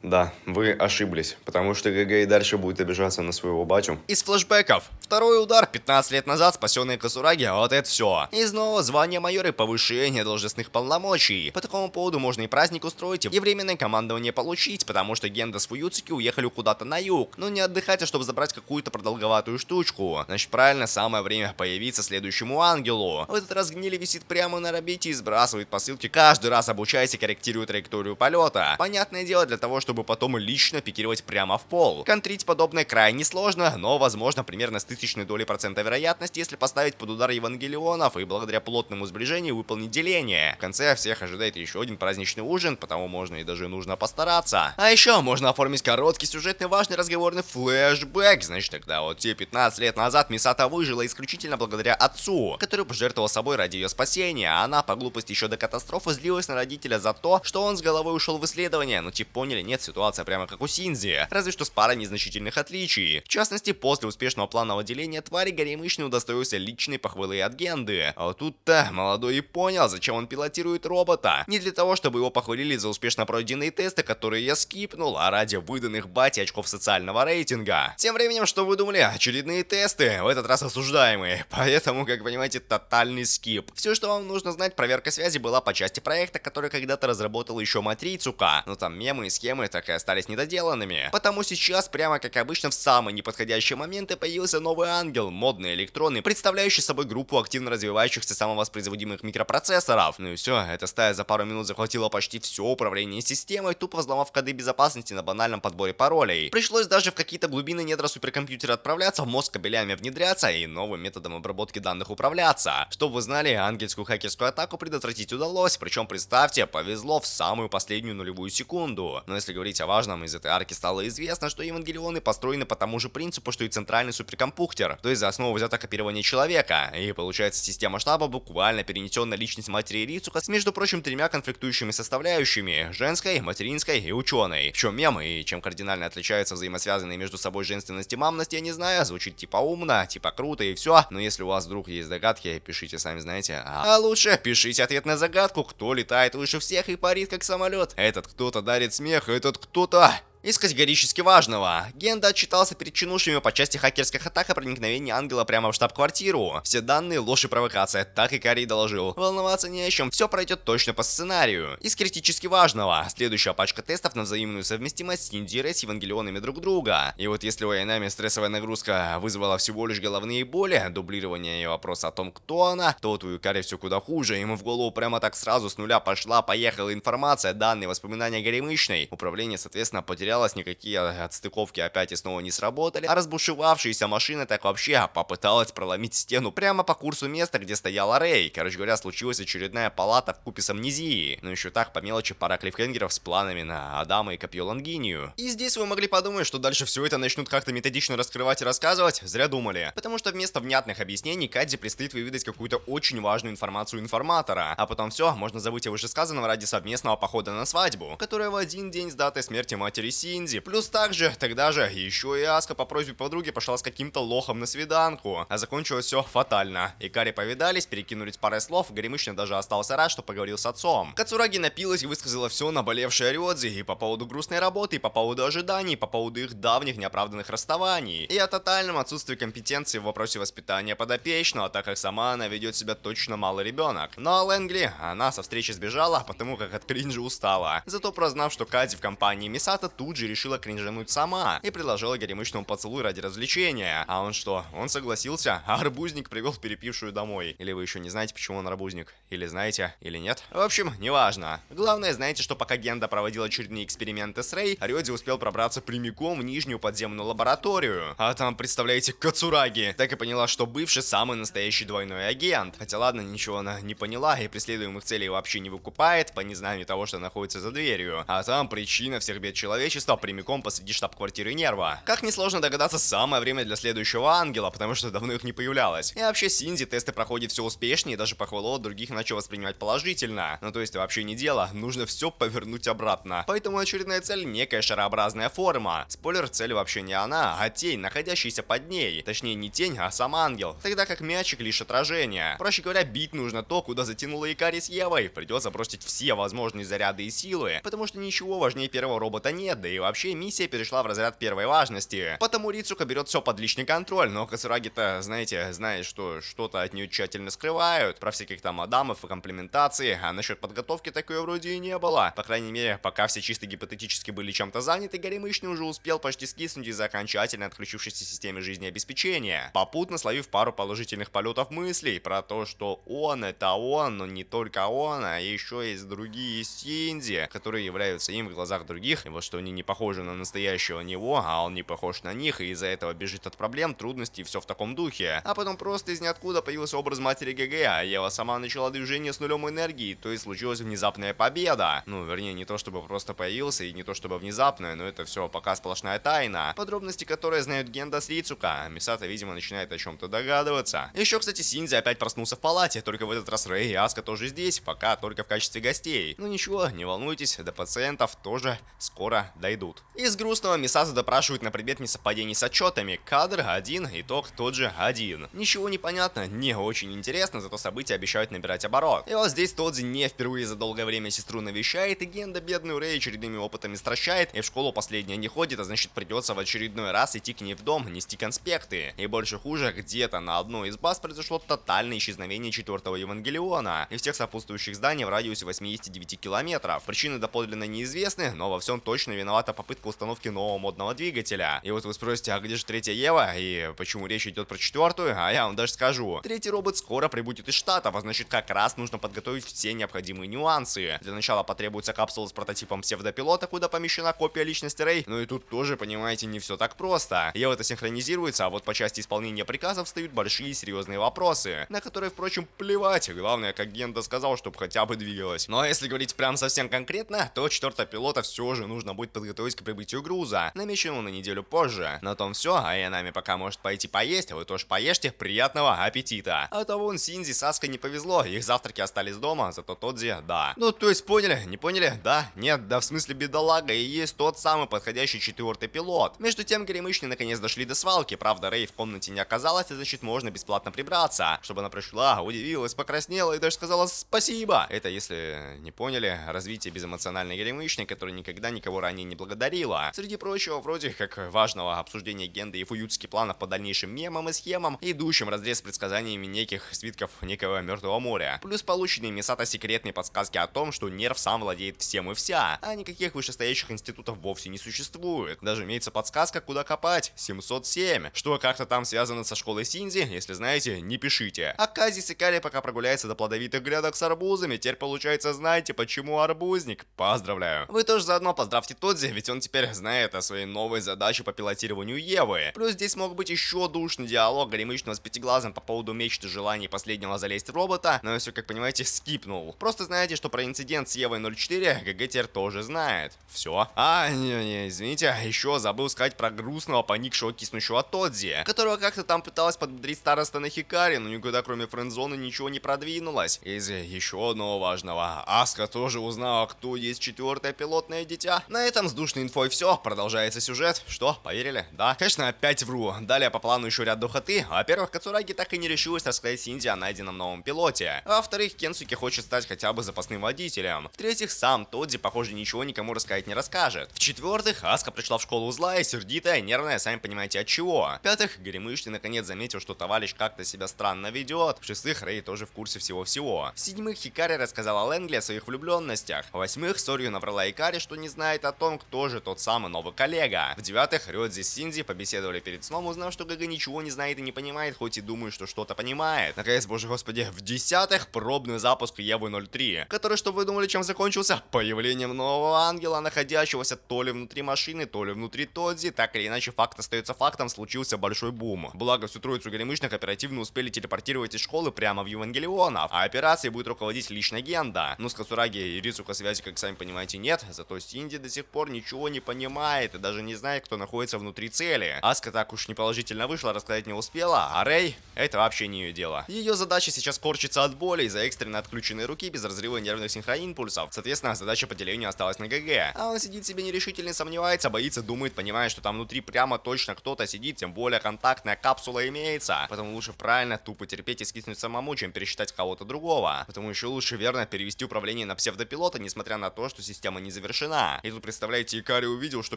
Да, вы ошиблись, потому что ГГ и дальше будет обижаться на своего батю. Из флешбеков. Второй удар 15 лет назад, спасенные Кацураги, а вот это все. Из нового звания майора и повышения должностных полномочий. По такому поводу можно и праздник устроить, и временное командование получить, потому что Генда с Фуюцуки уехали куда-то на юг. Но не отдыхать, а чтобы забрать какую-то продолговатую штучку. Значит, правильно, самое время появиться следующему ангелу. В этот раз Гнили висит прямо на орбите и сбрасывает посылки, каждый раз обучаясь и корректируя траекторию полета. Понятное дело, для того, чтобы потом лично пикировать прямо в пол. Контрить подобное крайне сложно, но возможно примерно с 1000 долей процента вероятности, если поставить под удар евангелионов и благодаря плотному сближению выполнить деление. В конце всех ожидает еще один праздничный ужин, потому можно и даже нужно постараться. А еще можно оформить короткий сюжетный важный разговорный флешбэк. Значит, тогда вот те 15 лет назад Мисато выжила исключительно благодаря отцу, который пожертвовал собой ради ее спасения, а она по глупости еще до катастрофы злилась на родителя за то, что он с головой ушел в исследование. Ну типа поняли, нет, ситуация прямо как у Синзи, разве что с парой незначительных отличий. В частности, после успешного планового деления твари Горемычный удостоился личной похвалы от Генды. А вот тут-то молодой и понял, зачем он пилотирует робота. Не для того, чтобы его похвалили за успешно пройденные тесты, которые я скипнул, а ради выданных бате очков социального рейтинга. Тем временем, что вы думали? Очередные тесты, в этот раз осуждаемые. Поэтому, как понимаете, тотальный скип. Все, что вам нужно знать, проверка связи была по части проекта, который когда-то разработал еще Матрицука. Но там мемы и схемы так и остались недоделанными. Потому сейчас, прямо как обычно, в самые неподходящие моменты появился новый ангел, модный электронный, представляющий собой группу активно развивающихся самовоспроизводимых микропроцессоров. Ну и все, эта стая за пару минут захватила почти все управление системой, тупо взломав коды безопасности на банальном подборе паролей. Пришлось даже в какие-то глубины недра суперкомпьютера отправляться, в мозг кабелями внедряться и новым методом обработки данных управляться. Чтобы вы знали, ангельскую хакерскую атаку предотвратить удалось, причем, представьте, повезло в самую последнюю нулевую секунду. Но если говорить о важном, из этой арки стало известно, что евангелионы построены по тому же принципу, что и центральный суперкомпьютер, то есть за основу взято копирование человека, и получается система штаба буквально перенесет на личность матери Рицука с, между прочим, 3 конфликтующими составляющими: женской, материнской и ученой. В чем мем и чем кардинально отличаются взаимосвязанные между собой женственность и мамность, я не знаю, звучит типа умно, типа круто и все, но если у вас вдруг есть догадки, пишите, сами знаете, а лучше пишите ответ на загадку, кто летает выше всех и парит как самолет. Этот кто-то дарит смех, этот кто-то... Из категорически важного. Генда отчитался перед чинушами по части хакерских атак и проникновения ангела прямо в штаб-квартиру. Все данные ложь и провокация, так и Карий доложил. Волноваться не о чем, все пройдет точно по сценарию. Из критически важного. Следующая пачка тестов на взаимную совместимость с Синдирой с евангелионами друг друга. И вот если у Айнами стрессовая нагрузка вызвала всего лишь головные боли, дублирование и вопрос о том, кто она, то вот у Икари все куда хуже. Ему в голову прямо так сразу с нуля пошла-поехала информация, данные, воспоминания Горемычной. Управление, соответственно, потеряло потерялась, никакие отстыковки опять и снова не сработали, а разбушевавшаяся машина так вообще попыталась проломить стену прямо по курсу места, где стояла Рэй. Короче говоря, случилась очередная палата вкупе с амнезией. Ну еще так, по мелочи, пара клиффхенгеров с планами на Адама и копье Лонгинию. И здесь вы могли подумать, что дальше все это начнут как-то методично раскрывать и рассказывать. Зря думали. Потому что вместо внятных объяснений Кадзи предстоит выведать какую-то очень важную информацию информатора. А потом все, можно забыть о вышесказанном ради совместного похода на свадьбу, которая в один день с датой смерти матери Синзи. Плюс также, тогда же, еще и Аска по просьбе подруги пошла с каким-то лохом на свиданку. А закончилось все фатально. Икари повидались, перекинулись парой слов, Горемычный даже остался рад, что поговорил с отцом. Кацураги напилась и высказала все наболевшее Рёдзи и по поводу грустной работы, и по поводу ожиданий, и по поводу их давних неоправданных расставаний. И о тотальном отсутствии компетенции в вопросе воспитания подопечного, так как сама она ведет себя точно малый ребенок. Но Лэнгли, она со встречи сбежала, потому как от кринжа устала. Зато прознав, что Кадзи в компании Мисато, тут же решила кринжануть сама и предложила Горемычному поцелуй ради развлечения. А он что? Он согласился, а арбузник привел перепившую домой. Или вы еще не знаете, почему он арбузник? Или знаете, или нет? В общем, неважно. Главное, знаете, что пока Генда проводил очередные эксперименты с Рэй, Рёдзи успел пробраться прямиком в нижнюю подземную лабораторию. А там, представляете, Кацураги. Так и поняла, что бывший самый настоящий двойной агент. Хотя ладно, ничего она не поняла и преследуемых целей вообще не выкупает по незнанию того, что находится за дверью. А там причина всех бед человечества прямиком посреди штаб-квартиры Нерва. Как несложно догадаться, самое время для следующего ангела, потому что давно их не появлялось. И вообще Синзи тесты проходит все успешнее, и даже похвалу от других начал воспринимать положительно. Ну то есть вообще не дело, нужно все повернуть обратно. Поэтому очередная цель некая шарообразная форма. Спойлер, цель вообще не она, а тень, находящаяся под ней. Точнее не тень, а сам ангел. Тогда как мячик лишь отражение. Проще говоря, бить нужно то, куда затянула Икари с Евой. Придется бросить все возможные заряды и силы, потому что ничего важнее первого робота нет, да и вообще миссия перешла в разряд первой важности. Потому Рицука берет все под личный контроль, но Кацураги-то, знаете, знает, что что-то от нее тщательно скрывают, про всяких там Адамов и комплементации, а насчет подготовки такой вроде и не было. По крайней мере, пока все чисто гипотетически были чем-то заняты, Горемычный уже успел почти скиснуть из-за окончательно отключившейся системы жизнеобеспечения, попутно словив пару положительных полетов мыслей про то, что он это он, но не только он, а еще есть другие Синзи, которые являются им в глазах других, и вот что они не похожи на настоящего него, а он не похож на них, и из-за этого бежит от проблем, трудностей и все в таком духе. А потом просто из ниоткуда появился образ матери ГГ, а Ева сама начала движение с нулем энергии, то есть случилась внезапная победа. Ну, вернее, не то чтобы просто появился, и не то чтобы внезапная, но это все пока сплошная тайна, подробности которой знают Генда с Рицука. Мисато, видимо, начинает о чем-то догадываться. Еще, кстати, Синзи опять проснулся в палате, только в этот раз Рэй и Аска тоже здесь, пока только в качестве гостей. Ну ничего, не волнуйтесь, до пациентов тоже скоро дойдут. Из грустного Мисато допрашивают на предмет несовпадений с отчетами. Кадр один, итог тот же один. Ничего не понятно, не очень интересно, зато события обещают набирать оборот. И вот здесь Тодзи не впервые за долгое время сестру навещает, и Генда бедную Рэй очередными опытами стращает, и в школу последняя не ходит, а значит придется в очередной раз идти к ней в дом, нести конспекты. И больше хуже, где-то на одной из баз произошло тотальное исчезновение четвертого Евангелиона и всех сопутствующих зданий в радиусе 89 километров. Причины доподлинно неизвестны, но во всем точно виновата попытка установки нового модного двигателя. И вот вы спросите, а где же третья Ева, и почему речь идет про четвертую, а я вам даже скажу. Третий робот скоро прибудет из Штатов, а значит как раз нужно подготовить все необходимые нюансы. Для начала потребуется капсула с прототипом псевдопилота, куда помещена копия личности Рэй. Ну и тут тоже, понимаете, не все так просто. Ева-то синхронизируется, а вот по части исполнения приказов встают большие серьезные вопросы, на которые, впрочем, плевать. Главное, как Генда сказал, чтобы хотя бы двигалась. Ну а если говорить прям совсем конкретно, то четвертого пилота все же нужно будет подготовить к прибытию груза, намеченного на неделю позже. На том все, а Янами пока может пойти поесть, а вы тоже поешьте, приятного аппетита. А то вон Синзи с Аской не повезло, их завтраки остались дома, зато Тодзи, да. Ну то есть поняли, не поняли, да, нет, да в смысле бедолага и есть тот самый подходящий четвертый пилот. Между тем Горемычные наконец дошли до свалки, правда Рэй в комнате не оказалась, и значит можно бесплатно прибраться. Чтобы она пришла, удивилась, покраснела и даже сказала спасибо. Это, если не поняли, развитие безэмоциональной Горемычной, которая никогда никого ранее не благодарила. Среди прочего, вроде как важного обсуждения Генды и Фуюцки планов по дальнейшим мемам и схемам, идущим разрез с предсказаниями неких свитков некого Мертвого моря. Плюс полученные Мисато секретные подсказки о том, что Нерв сам владеет всем и вся, а никаких вышестоящих институтов вовсе не существует. Даже имеется подсказка, куда копать. 707. Что как-то там связано со школой Синзи, если знаете, не пишите. А Кази с Икари пока прогуляется до плодовитых грядок с арбузами, теперь получается знаете, почему арбузник. Поздравляю. Вы тоже заодно поздравьте Тодзи Тодзи, ведь он теперь знает о своей новой задаче по пилотированию Евы. Плюс здесь мог быть еще душный диалог горемычного с Пятиглазом по поводу мечты желаний последнего залезть в робота, но я все, как понимаете, скипнул. Просто знаете, что про инцидент с Евой 04 ГГ теперь тоже знает. Все. Не, извините, еще забыл сказать про грустного, поникшего, киснущего Тодзи, которого как-то там пыталась подбодрить староста на Хикари, но никуда кроме френдзоны ничего не продвинулось. Из еще одного важного. Аска тоже узнала, кто есть четвертое пилотное дитя. На этом с душной инфой все. Продолжается сюжет. Что, поверили? Да. Конечно, опять вру. Далее по плану еще ряд духоты. Во-первых, Кацураги так и не решилась рассказать Синди о найденном новом пилоте. Во-вторых, Кенсуки хочет стать хотя бы запасным водителем. В-третьих, сам Тодзи, похоже, ничего никому рассказать не расскажет. В-четвертых, Аска пришла в школу злая, сердитая, нервная, сами понимаете от чего. В-пятых, Горемычный наконец заметил, что товарищ как-то себя странно ведет. В-шестых, Рэй тоже в курсе всего-всего. В-седьмых, Хикари рассказала Лэнгли о своих влюбленностях. В-восьмых, Сорью наврала Икари, что не знает о том, кто же тот самый новый коллега. В-девятых, Рёдзи с Синди побеседовали перед сном, узнав, что ГГ ничего не знает и не понимает, хоть и думает, что что-то понимает. Наконец, боже господи, в-десятых, пробный запуск Евы 03, который, что вы думали, чем закончился? Появлением нового ангела, находящегося то ли внутри машины, то ли внутри Тодзи. Так или иначе, факт остается фактом, случился большой бум. Благо, всю троицу горемычных оперативно успели телепортировать из школы прямо в Евангелионов, а операцией будет руководить лично Генда. Ну, с Кацураги и Рицука связи, как сами понимаете, нет, зато Синди до сих пор ничего не понимает и даже не знает, кто находится внутри цели. Аска так уж неположительно вышла, рассказать не успела, а Рэй — это вообще не ее дело. Ее задача сейчас корчится от боли из-за экстренно отключенной руки без разрыва нервных синхроимпульсов. Соответственно, задача по делению осталась на ГГ. А он сидит себе нерешительно, сомневается, боится, думает, понимает, что там внутри прямо точно кто-то сидит, тем более контактная капсула имеется. Поэтому лучше правильно тупо терпеть и скиснуть самому, чем пересчитать кого-то другого. Потому еще лучше верно перевести управление на псевдопилота, несмотря на то, что система не завершена. И тут, представляете, Икари увидел, что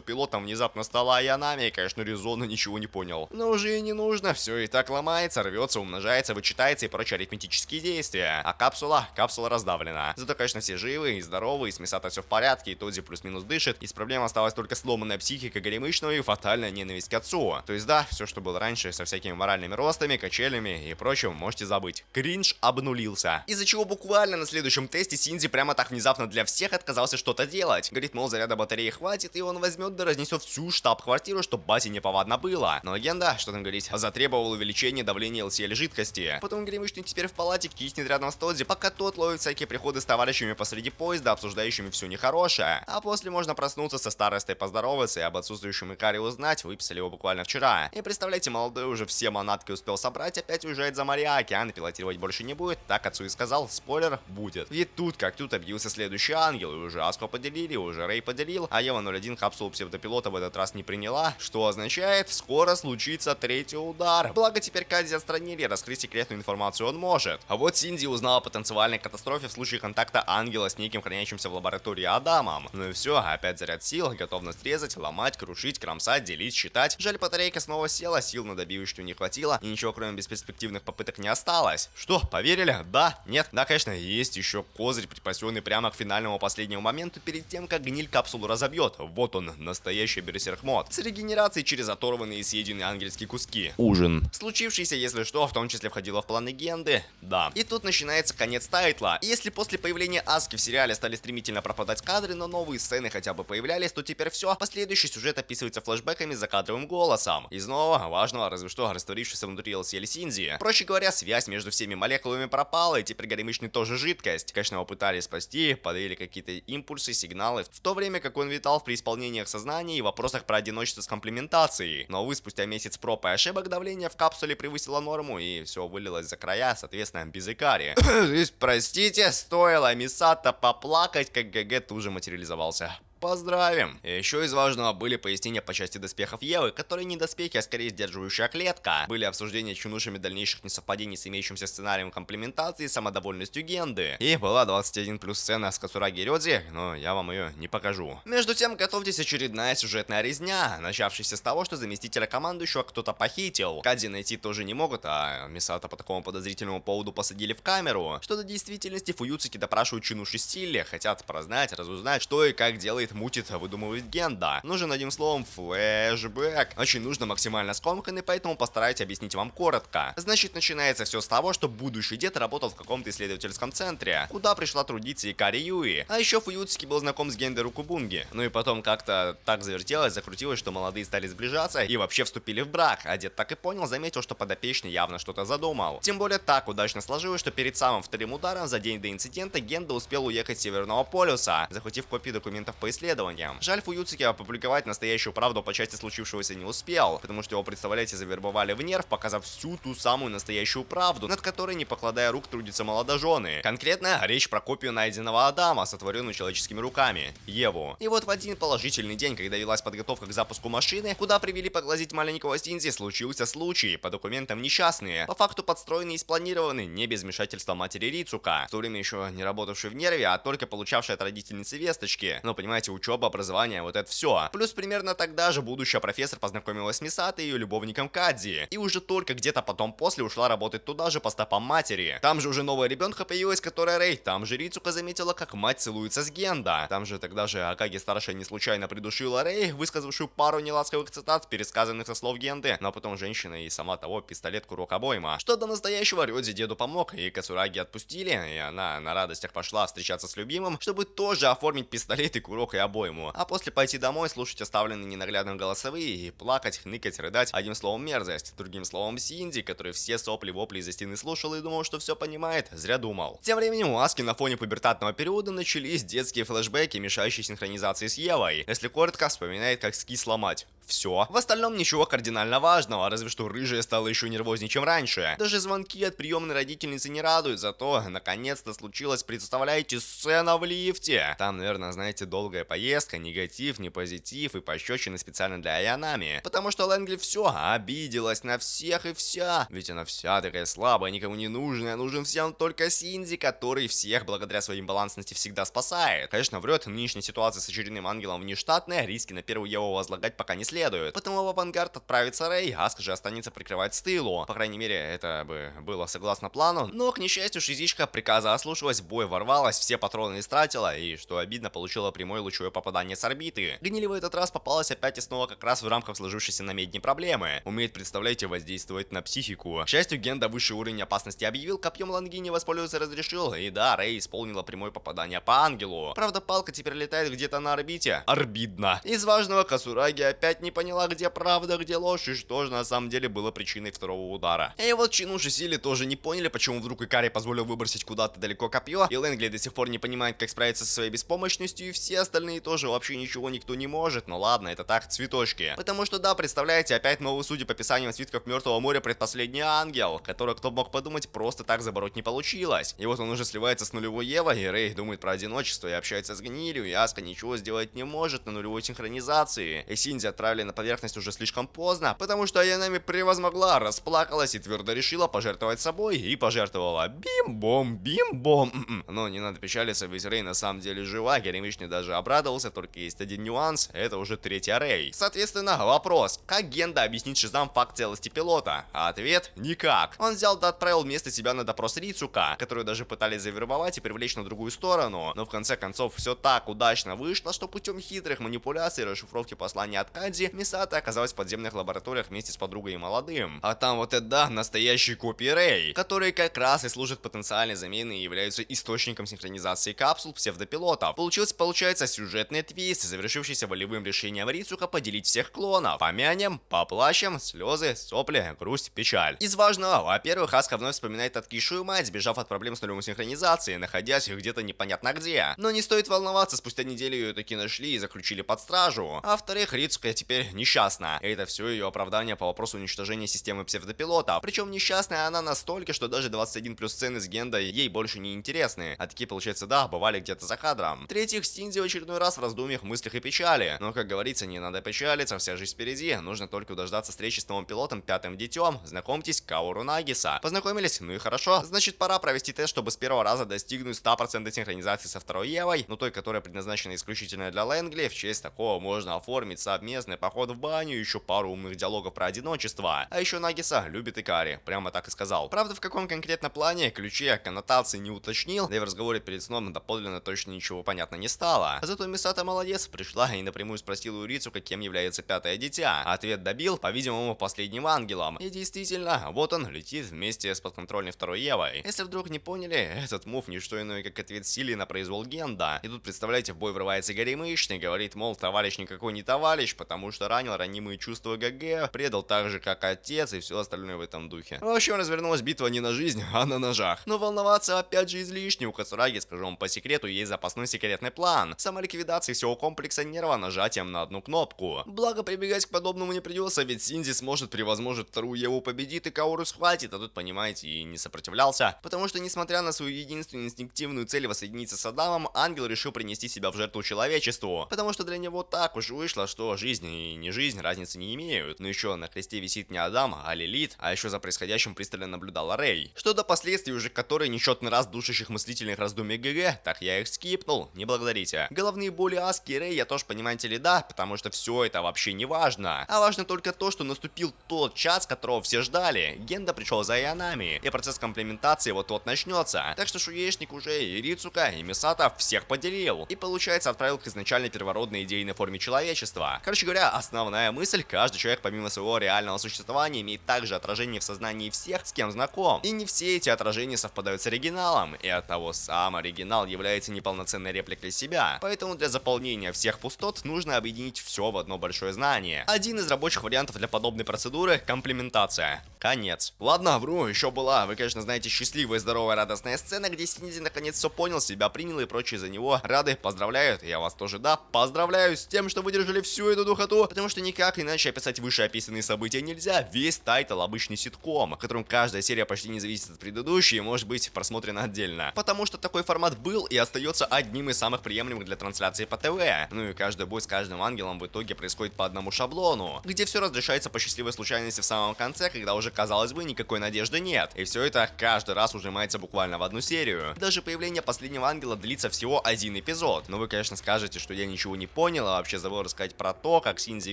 пилотом внезапно стала Аянами, и, конечно, резонно ничего не понял. Но уже и не нужно, все и так ломается, рвется, умножается, вычитается и прочие арифметические действия. А капсула раздавлена. Зато, конечно, все живы и здоровы, и с Мисато все в порядке, и Тодзи плюс-минус дышит. Из проблем осталась только сломанная психика горемычного и фатальная ненависть к отцу. То есть да, все, что было раньше со всякими моральными ростами, качелями и прочим, можете забыть. Кринж обнулился. Из-за чего буквально на следующем тесте Синди прямо так внезапно для всех отказался что-то делать. Говорит, мол, заряда батареи хватит, и он возьмет да разнесет всю штаб-квартиру, чтобы бате неповадно было. Но легенда, что там говорить, затребовал увеличение давления LCL жидкости. Потом горемычный теперь в палате киснет рядом с Тодзи, пока тот ловит всякие приходы с товарищами посреди поезда, обсуждающими все нехорошее. А после можно проснуться со старостой, поздороваться и об отсутствующем Икаре узнать, выписали его буквально вчера. И представляете, молодой уже все манатки успел собрать, опять уезжает за моря, океан, пилотировать больше не будет, так отцу и сказал, спойлер, будет. И тут, как тут, объявился следующий ангел, и уже Аску поделили, уже Рэй поделил, а Ева 01 капсулу псевдопилота в этот раз не приняла, что означает, скоро случится третий удар. Благо теперь Кадзи отстранили, раскрыть секретную информацию он может. А вот Синди узнала о потенциальной катастрофе в случае контакта ангела с неким хранящимся в лаборатории Адамом. Ну и все, опять заряд сил, готовность резать, ломать, крушить, кромсать, делить, считать. Жаль, батарейка снова села, сил на добивочную не хватило, и ничего кроме бесперспективных попыток не осталось. Что, поверили? Да? Нет? Да, конечно, есть еще козырь, припасенный прямо к финальному последнему моменту перед тем, как гниль капсулу разобьет. Вот он, настоящий берсерк-мод. С регенерацией через оторванные и съеденные ангельские куски. Ужин. Случившееся, если что, в том числе входило в планы Генды. Да. И тут начинается конец тайтла. И если после появления Аски в сериале стали стремительно пропадать кадры, но новые сцены хотя бы появлялись, то теперь все. Последующий сюжет описывается флешбэками с закадровым голосом. Из нового, важного, разве что растворившийся внутри LCL Синди. Проще говоря, связь между всеми молекулами пропала, и теперь горемычный тоже жидкость. Конечно, его пытались спасти, подавили какие-то импульсы, сигналы, в то время как он витал в преисполнениях сознания и вопросах про одиночество с комплементацией. Но, увы, спустя месяц проб и ошибок давление в капсуле превысило норму, и все вылилось за края, соответственно, без Икари. То есть, простите, стоило Мисато поплакать, как ГГ тут же материализовался. Поздравим! Еще из важного были пояснения по части доспехов Евы, которые не доспехи, а скорее сдерживающая клетка. Были обсуждения чунушами дальнейших несовпадений с имеющимся сценарием комплементации и самодовольностью Генды. И была 21 плюс сцена с Кацураги и Рёдзи, но я вам ее не покажу. Между тем, готовьтесь очередная сюжетная резня, начавшаяся с того, что заместителя командующего кто-то похитил. Кадзи найти тоже не могут, а Мисато по такому подозрительному поводу посадили в камеру. Что до действительности, Фуюцуки допрашивают Чинуши Стиле, хотят прознать, разузнать, что и как делает мутит, выдумывает Генда. Нужен одним словом флешбэк. Очень нужно максимально скомканный, поэтому постараюсь объяснить вам коротко. Значит, начинается все с того, что будущий дед работал в каком-то исследовательском центре, куда пришла трудиться Икари Юи. А еще Фуюцики был знаком с Гендой Рукубунги. Ну и потом как-то так завертелось, закрутилось, что молодые стали сближаться и вообще вступили в брак. А дед так и понял, заметил, что подопечный явно что-то задумал. Тем более так удачно сложилось, что перед самым вторым ударом за день до инцидента Генда успел уехать с Северного полюса, захватив копии документов по исследованиям. Жаль, Фуюцики опубликовать настоящую правду по части случившегося не успел, потому что его, представляете, завербовали в нерв, показав всю ту самую настоящую правду, над которой, не покладая рук, трудятся молодожены. Конкретно речь про копию найденного Адама, сотворенную человеческими руками, Еву. И вот в один положительный день, когда велась подготовка к запуску машины, куда привели поглазить маленького Синзи, случился случай, по документам несчастные, по факту подстроенный и спланированный, не без вмешательства матери Рицука, в то время еще не работавшей в нерве, а только получавшей от родительницы весточки. Ну, понимаете, учеба, образование, вот это все. Плюс примерно тогда же будущая профессор познакомилась с Мисато и ее любовником Кадзи, и уже только где-то потом после ушла работать туда же по стопам матери. Там же уже новая ребенка появилась, которая Рей, там же Рицука заметила, как мать целуется с Генда. Там же тогда же Акаги-старшая не случайно придушила Рей, высказавшую пару неласковых цитат, пересказанных со слов Генды, но потом женщина и сама того пистолет курок обойма. Что до настоящего, Рёдзи деду помог, и Кацураги отпустили, и она на радостях пошла встречаться с любимым, чтобы тоже оформить пистолет и курок и обойму, а после пойти домой, слушать оставленные ненаглядным голосовые и плакать, хныкать, рыдать, одним словом мерзость, другим словом Синди, который все сопли-вопли из-за стены слушал и думал, что все понимает, зря думал. Тем временем у Аски на фоне пубертатного периода начались детские флешбеки, мешающие синхронизации с Евой. Если коротко, вспоминает, как скисла мать. Все. В остальном ничего кардинально важного, разве что рыжая стала еще нервознее, чем раньше. Даже звонки от приемной родительницы не радуют, зато наконец-то случилось, представляете, сцена в лифте. Там, наверное, знаете, долгая поездка, негатив, не позитив и пощечины специально для Аянами. Потому что Лэнгли все обиделась на всех и вся. Ведь она вся такая слабая, никому не нужная, нужен всем только Синзи, который всех благодаря своей балансности всегда спасает. Конечно, врет, нынешняя ситуация с очередным ангелом внештатная, риски на первую Еву возлагать пока не следует. Потому в авангард отправится Рей, Аска же останется прикрывать с тылу. По крайней мере, это бы было согласно плану. Но, к несчастью, Шизичка приказа ослушалась, в бой ворвалась, все патроны истратила и, что обидно, получила прямое лучевое попадание с орбиты. Гнили в этот раз попалась опять и снова как раз в рамках сложившейся на медне проблемы. Умеет, представляете, воздействовать на психику. К счастью, Генда высший уровень опасности объявил, копьем Лангини воспользоваться разрешил, и да, Рей исполнила прямое попадание по ангелу. Правда, палка теперь летает где-то на орбите. Орбидно. Из важного Кацураги опять не поняла, где правда, где ложь, и что же на самом деле было причиной второго удара. И вот Чинуши Сили тоже не поняли, почему вдруг Икари позволил выбросить куда-то далеко копье, и Лэнгли до сих пор не понимает, как справиться со своей беспомощностью, и все остальные тоже вообще ничего никто не может. Но ладно, это так, цветочки. Потому что да, представляете, опять новый, судя по описаниям свитков Мертвого моря, предпоследний ангел, который, кто мог подумать, просто так забороть не получилось. И вот он уже сливается с нулевой Евой, и Рей думает про одиночество и общается с гнилью, и Аска ничего сделать не может на нулевой синхронизации. И Синзи отправили на поверхность уже слишком поздно, потому что Аянами превозмогла, расплакалась и твердо решила пожертвовать собой, и пожертвовала. Бим-бом, бим-бом. Но не надо печалиться, ведь Рей на самом деле жива, Геремишни даже обрадовался, только есть один нюанс, это уже третья Рей. Соответственно, вопрос, как Генда объяснить Шизам факт целости пилота? Ответ – никак. Он взял да отправил вместо себя на допрос Рицука, которую даже пытались завербовать и привлечь на другую сторону, но в конце концов все так удачно вышло, что путем хитрых манипуляций и расшифровки послания от Кадзи, Мисато оказалась в подземных лабораториях вместе с подругой и молодым. А там вот это да, настоящие копии Рей, которые как раз и служат потенциальной заменой и являются источником синхронизации капсул псевдопилотов. Получается сюжетный твист, завершившийся волевым решением Рицука поделить всех клонов. Помянем, поплачем, слезы, сопли, грусть, печаль. Из важного, во-первых, Аска вновь вспоминает откисшую мать, сбежав от проблем с нулевой синхронизацией, находясь где-то непонятно где. Но не стоит волноваться, спустя неделю ее таки нашли и заключили под стражу. А во-вторых, Рицука теперь несчастна. И это все ее оправдание по вопросу уничтожения системы псевдопилота. Причем несчастная она настолько, что даже 21 плюс сцены с Гендой ей больше не интересны. А такие, получается, да, бывали где-то за кадром. В-третьих, Синзи в очередной раз в раздумьях, мыслях и печали. Но, как говорится, не надо печалиться, вся жизнь впереди. Нужно только дождаться встречи с новым пилотом, пятым детем. Знакомьтесь, Каору Нагиса. Познакомились? Ну и хорошо. Значит, пора провести тест, чтобы с первого раза достигнуть 100% синхронизации со второй Евой. Ну той, которая предназначена исключительно для Лэнгли. В честь такого можно оформить совместное поход в баню, еще пару умных диалогов про одиночество. А еще Нагиса любит Икари, прямо так и сказал. Правда, в каком конкретно плане, ключе, коннотации не уточнил, да и в разговоре перед сном доподлинно точно ничего понятно не стало. Зато Мисата молодец, пришла и напрямую спросила у Рицука, кем является пятое дитя. Ответ добил, по-видимому, последним ангелом. И действительно, вот он летит вместе с подконтрольной второй Евой. Если вдруг не поняли, этот мув не что иное, как ответ Силии на произвол Генда. И тут, представляете, в бой врывается Горемычный, говорит, мол, товарищ никакой не товарищ, потому что ранил ранимые чувства ГГ, предал так же, как отец и все остальное в этом духе. В общем, развернулась битва не на жизнь, а на ножах. Но волноваться опять же излишне. У Кацураги, скажу вам по секрету, есть запасной секретный план. Самоликвидация всего комплекса нерва нажатием на одну кнопку. Благо, прибегать к подобному не придется, ведь Синзи сможет превозможет вторую Еву, победит и Каору схватит, а тут, понимаете, и не сопротивлялся. Потому что, несмотря на свою единственную инстинктивную цель воссоединиться с Адамом, ангел решил принести себя в жертву человечеству. Потому что для него так уж вышло, что жизнь и не жизнь разницы не имеют. Но еще на кресте висит не Адам, а Лилит, а еще за происходящим пристально наблюдала Рэй. Что до последствий уже которые несчетный раз душащих мыслительных раздумий ГГ, так я их скипнул, не благодарите. Головные боли Аски и Рэй я тоже, понимаете ли, да, потому что все это вообще не важно. А важно только то, что наступил тот час, которого все ждали. Генда пришел за Янами, и процесс комплементации вот-вот начнется. Так что Шуешник уже и Рицука, и Мисата всех поделил. И получается отправил к изначально первородной идейной форме человечества. Короче говоря, основная мысль, каждый человек помимо своего реального существования имеет также отражение в сознании всех, с кем знаком. И не все эти отражения совпадают с оригиналом, и оттого сам оригинал является неполноценной репликой себя. Поэтому для заполнения всех пустот нужно объединить все в одно большое знание. Один из рабочих вариантов для подобной процедуры — комплементация. Конец. Ладно, вру, еще была, вы, конечно, знаете, счастливая, здоровая, радостная сцена, где Синзи наконец все понял, себя принял и прочие за него рады, поздравляют, я вас тоже, да, поздравляю с тем, что выдержали всю эту духоту, потому что никак иначе описать вышеописанные события нельзя. Весь тайтл обычный ситком, в котором каждая серия почти не зависит от предыдущей и может быть просмотрена отдельно. Потому что такой формат был и остается одним из самых приемлемых для трансляции по ТВ. Ну и каждый бой с каждым ангелом в итоге происходит по одному шаблону, где все разрешается по счастливой случайности в самом конце, когда уже, казалось бы, никакой надежды нет. И все это каждый раз ужимается буквально в одну серию. Даже появление последнего ангела длится всего один эпизод. Но вы, конечно, скажете, что я ничего не понял, а вообще забыл рассказать про то, как Синзи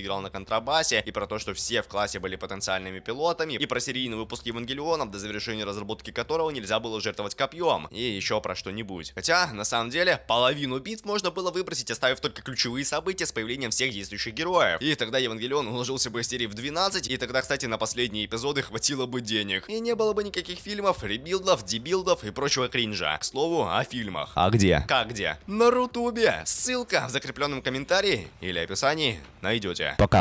играл на контрабасе, и про то, что все в классе были потенциальными пилотами, и про серийный выпуск Евангелионов, до завершения разработки которого нельзя было жертвовать копьем, и еще про что-нибудь. Хотя, на самом деле, половину битв можно было выбросить, оставив только ключевые события с появлением всех действующих героев. И тогда Евангелион уложился бы серии в 12, и тогда, кстати, на последние эпизоды хватило бы денег. И не было бы никаких фильмов, ребилдов, дебилдов и прочего кринжа. К слову, о фильмах. А где? Как где? На Рутубе. Ссылка в закрепленном комментарии или описании найдете. Пока.